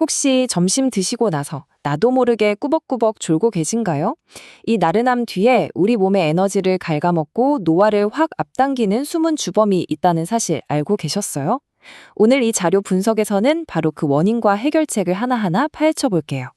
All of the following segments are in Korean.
혹시 점심 드시고 나서 나도 모르게 꾸벅꾸벅 졸고 계신가요? 이 나른함 뒤에 우리 몸의 에너지를 갉아먹고 노화를 확 앞당기는 숨은 주범이 있다는 사실 알고 계셨어요? 오늘 이 자료 분석에서는 바로 그 원인과 해결책을 하나하나 파헤쳐 볼게요.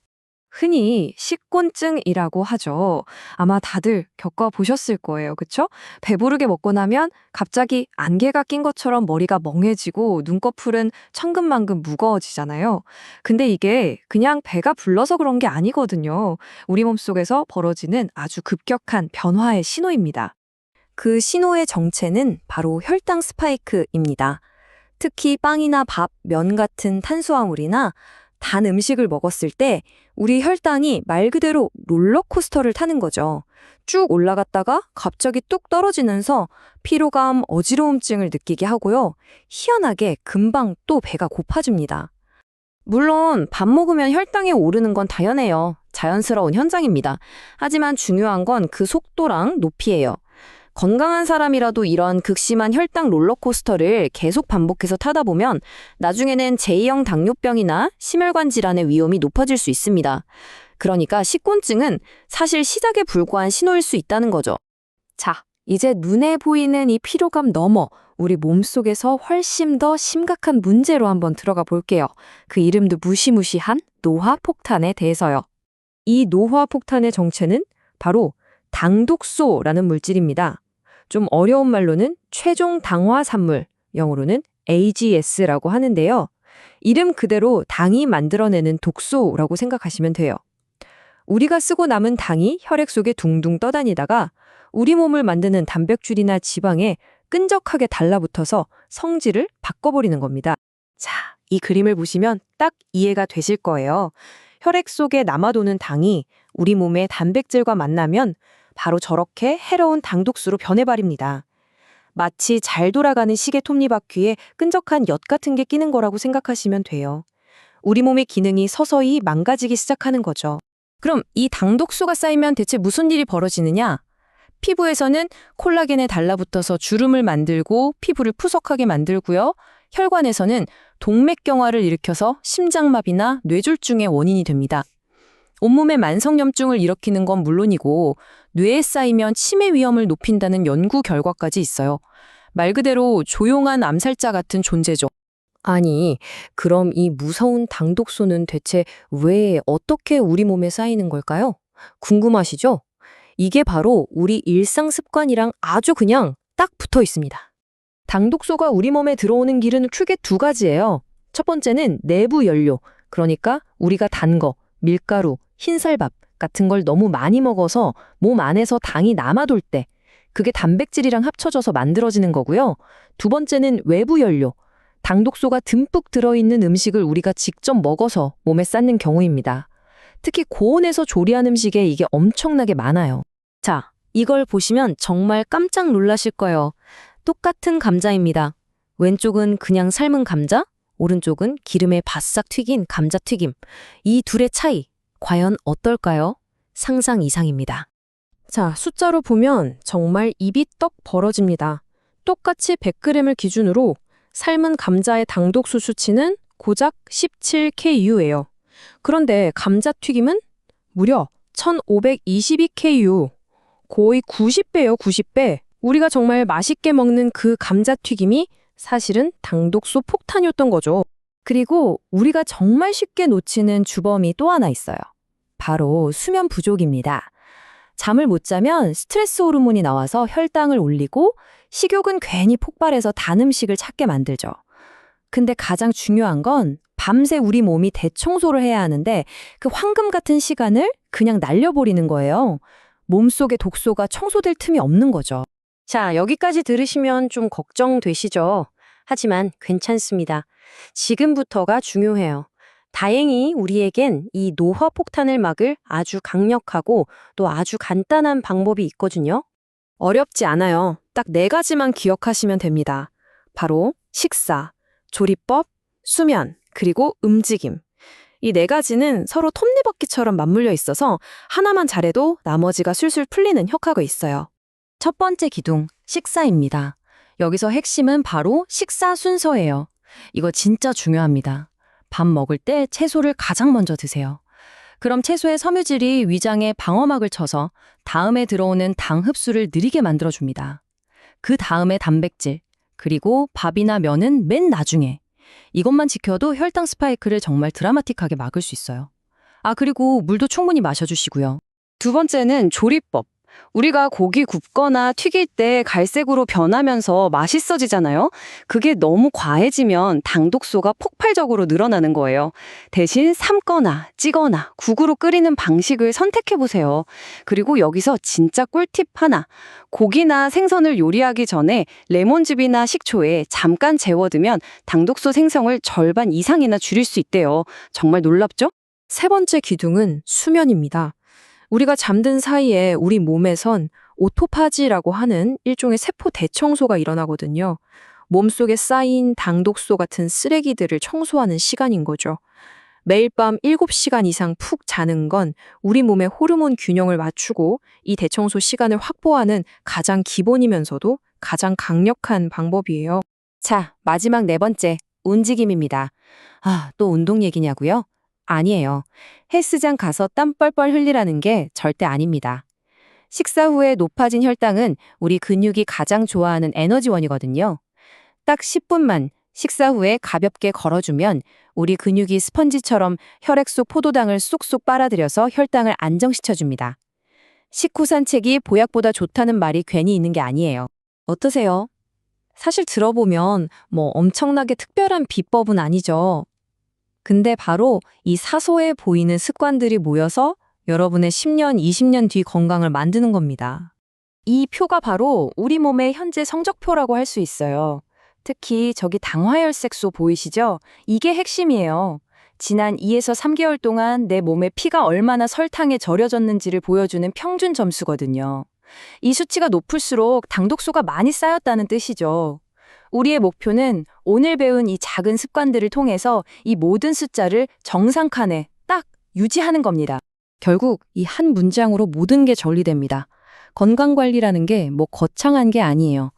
흔히 식곤증이라고 하죠. 아마 다들 겪어보셨을 거예요. 그쵸? 배부르게 먹고 나면 갑자기 안개가 낀 것처럼 머리가 멍해지고 눈꺼풀은 천근만근 무거워지잖아요. 근데 이게 그냥 배가 불러서 그런 게 아니거든요. 우리 몸속에서 벌어지는 아주 급격한 변화의 신호입니다. 그 신호의 정체는 바로 혈당 스파이크입니다. 특히 빵이나 밥, 면 같은 탄수화물이나 단 음식을 먹었을 때 우리 혈당이 말 그대로 롤러코스터를 타는 거죠. 쭉 올라갔다가 갑자기 뚝 떨어지면서 피로감, 어지러움증을 느끼게 하고요. 희한하게 금방 또 배가 고파집니다. 물론 밥 먹으면 혈당이 오르는 건 당연해요. 자연스러운 현상입니다. 하지만 중요한 건 그 속도랑 높이예요. 건강한 사람이라도 이런 극심한 혈당 롤러코스터를 계속 반복해서 타다 보면 나중에는 제2형 당뇨병이나 심혈관 질환의 위험이 높아질 수 있습니다. 그러니까 식곤증은 사실 시작에 불과한 신호일 수 있다는 거죠. 자, 이제 눈에 보이는 이 피로감 넘어 우리 몸속에서 훨씬 더 심각한 문제로 한번 들어가 볼게요. 그 이름도 무시무시한 노화폭탄에 대해서요. 이 노화폭탄의 정체는 바로 당독소라는 물질입니다. 좀 어려운 말로는 최종 당화 산물, 영어로는 AGS라고 하는데요. 이름 그대로 당이 만들어내는 독소라고 생각하시면 돼요. 우리가 쓰고 남은 당이 혈액 속에 둥둥 떠다니다가 우리 몸을 만드는 단백질이나 지방에 끈적하게 달라붙어서 성질을 바꿔버리는 겁니다. 자, 이 그림을 보시면 딱 이해가 되실 거예요. 혈액 속에 남아도는 당이 우리 몸의 단백질과 만나면 바로 저렇게 해로운 당독수로 변해버립니다. 마치 잘 돌아가는 시계 톱니바퀴에 끈적한 엿 같은 게 끼는 거라고 생각하시면 돼요. 우리 몸의 기능이 서서히 망가지기 시작하는 거죠. 그럼 이 당독수가 쌓이면 대체 무슨 일이 벌어지느냐? 피부에서는 콜라겐에 달라붙어서 주름을 만들고 피부를 푸석하게 만들고요. 혈관에서는 동맥경화를 일으켜서 심장마비나 뇌졸중의 원인이 됩니다. 온몸에 만성염증을 일으키는 건 물론이고 뇌에 쌓이면 치매 위험을 높인다는 연구 결과까지 있어요. 말 그대로 조용한 암살자 같은 존재죠. 아니, 그럼 이 무서운 당독소는 대체 왜 어떻게 우리 몸에 쌓이는 걸까요? 궁금하시죠? 이게 바로 우리 일상 습관이랑 아주 그냥 딱 붙어 있습니다. 당독소가 우리 몸에 들어오는 길은 크게 두 가지예요. 첫 번째는 내부 연료, 그러니까 우리가 단 거, 밀가루, 흰쌀밥 같은 걸 너무 많이 먹어서 몸 안에서 당이 남아돌 때 그게 단백질이랑 합쳐져서 만들어지는 거고요. 두 번째는 외부 연료, 당독소가 듬뿍 들어있는 음식을 우리가 직접 먹어서 몸에 쌓는 경우입니다. 특히 고온에서 조리한 음식에 이게 엄청나게 많아요. 자, 이걸 보시면 정말 깜짝 놀라실 거예요. 똑같은 감자입니다. 왼쪽은 그냥 삶은 감자, 오른쪽은 기름에 바싹 튀긴 감자튀김. 이 둘의 차이, 과연 어떨까요? 상상 이상입니다. 자, 숫자로 보면 정말 입이 떡 벌어집니다. 똑같이 100g을 기준으로 삶은 감자의 당독수 수치는 고작 17KU예요. 그런데 감자튀김은 무려 1522KU. 거의 90배예요, 90배. 우리가 정말 맛있게 먹는 그 감자튀김이 사실은 당독소 폭탄이었던 거죠. 그리고 우리가 정말 쉽게 놓치는 주범이 또 하나 있어요. 바로 수면 부족입니다. 잠을 못 자면 스트레스 호르몬이 나와서 혈당을 올리고 식욕은 괜히 폭발해서 단 음식을 찾게 만들죠. 근데 가장 중요한 건 밤새 우리 몸이 대청소를 해야 하는데 그 황금 같은 시간을 그냥 날려버리는 거예요. 몸속의 독소가 청소될 틈이 없는 거죠. 자, 여기까지 들으시면 좀 걱정되시죠? 하지만 괜찮습니다. 지금부터가 중요해요. 다행히 우리에겐 이 노화 폭탄을 막을 아주 강력하고 또 아주 간단한 방법이 있거든요. 어렵지 않아요. 딱 4가지만 기억하시면 됩니다. 바로 식사, 조리법, 수면, 그리고 움직임. 이 4가지는 서로 톱니바퀴처럼 맞물려 있어서 하나만 잘해도 나머지가 술술 풀리는 효과가 있어요. 첫 번째 기둥, 식사입니다. 여기서 핵심은 바로 식사 순서예요. 이거 진짜 중요합니다. 밥 먹을 때 채소를 가장 먼저 드세요. 그럼 채소의 섬유질이 위장에 방어막을 쳐서 다음에 들어오는 당 흡수를 느리게 만들어줍니다. 그 다음에 단백질, 그리고 밥이나 면은 맨 나중에. 이것만 지켜도 혈당 스파이크를 정말 드라마틱하게 막을 수 있어요. 아, 그리고 물도 충분히 마셔주시고요. 두 번째는 조리법. 우리가 고기 굽거나 튀길 때 갈색으로 변하면서 맛있어지잖아요. 그게 너무 과해지면 당독소가 폭발적으로 늘어나는 거예요. 대신 삶거나 찌거나 국으로 끓이는 방식을 선택해 보세요. 그리고 여기서 진짜 꿀팁 하나. 고기나 생선을 요리하기 전에 레몬즙이나 식초에 잠깐 재워두면 당독소 생성을 절반 이상이나 줄일 수 있대요. 정말 놀랍죠? 세 번째 기둥은 수면입니다. 우리가 잠든 사이에 우리 몸에선 오토파지라고 하는 일종의 세포 대청소가 일어나거든요. 몸속에 쌓인 당독소 같은 쓰레기들을 청소하는 시간인 거죠. 매일 밤 7시간 이상 푹 자는 건 우리 몸의 호르몬 균형을 맞추고 이 대청소 시간을 확보하는 가장 기본이면서도 가장 강력한 방법이에요. 자, 마지막 네 번째, 움직임입니다. 아, 또 운동 얘기냐고요? 아니에요. 헬스장 가서 땀 뻘뻘 흘리라는 게 절대 아닙니다. 식사 후에 높아진 혈당은 우리 근육이 가장 좋아하는 에너지원이거든요. 딱 10분만 식사 후에 가볍게 걸어주면 우리 근육이 스펀지처럼 혈액 속 포도당을 쏙쏙 빨아들여서 혈당을 안정시켜줍니다. 식후 산책이 보약보다 좋다는 말이 괜히 있는 게 아니에요. 어떠세요? 사실 들어보면 뭐 엄청나게 특별한 비법은 아니죠. 근데 바로 이 사소해 보이는 습관들이 모여서 여러분의 10년, 20년 뒤 건강을 만드는 겁니다. 이 표가 바로 우리 몸의 현재 성적표라고 할 수 있어요. 특히 저기 당화혈색소 보이시죠? 이게 핵심이에요. 지난 2에서 3개월 동안 내 몸의 피가 얼마나 설탕에 절여졌는지를 보여주는 평균 점수거든요. 이 수치가 높을수록 당독소가 많이 쌓였다는 뜻이죠. 우리의 목표는 오늘 배운 이 작은 습관들을 통해서 이 모든 숫자를 정상칸에 딱 유지하는 겁니다. 결국 이 한 문장으로 모든 게 정리됩니다. 건강관리라는 게 뭐 거창한 게 아니에요.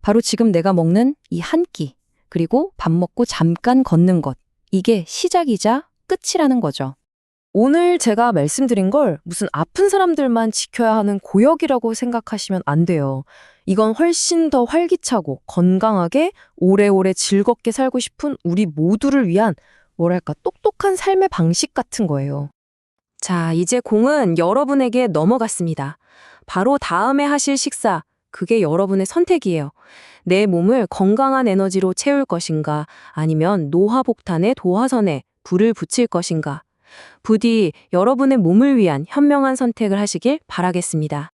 바로 지금 내가 먹는 이 한 끼, 그리고 밥 먹고 잠깐 걷는 것. 이게 시작이자 끝이라는 거죠. 오늘 제가 말씀드린 걸 무슨 아픈 사람들만 지켜야 하는 고역이라고 생각하시면 안 돼요. 이건 훨씬 더 활기차고 건강하게 오래오래 즐겁게 살고 싶은 우리 모두를 위한 뭐랄까 똑똑한 삶의 방식 같은 거예요. 자, 이제 공은 여러분에게 넘어갔습니다. 바로 다음에 하실 식사, 그게 여러분의 선택이에요. 내 몸을 건강한 에너지로 채울 것인가, 아니면 노화복탄의 도화선에 불을 붙일 것인가. 부디 여러분의 몸을 위한 현명한 선택을 하시길 바라겠습니다.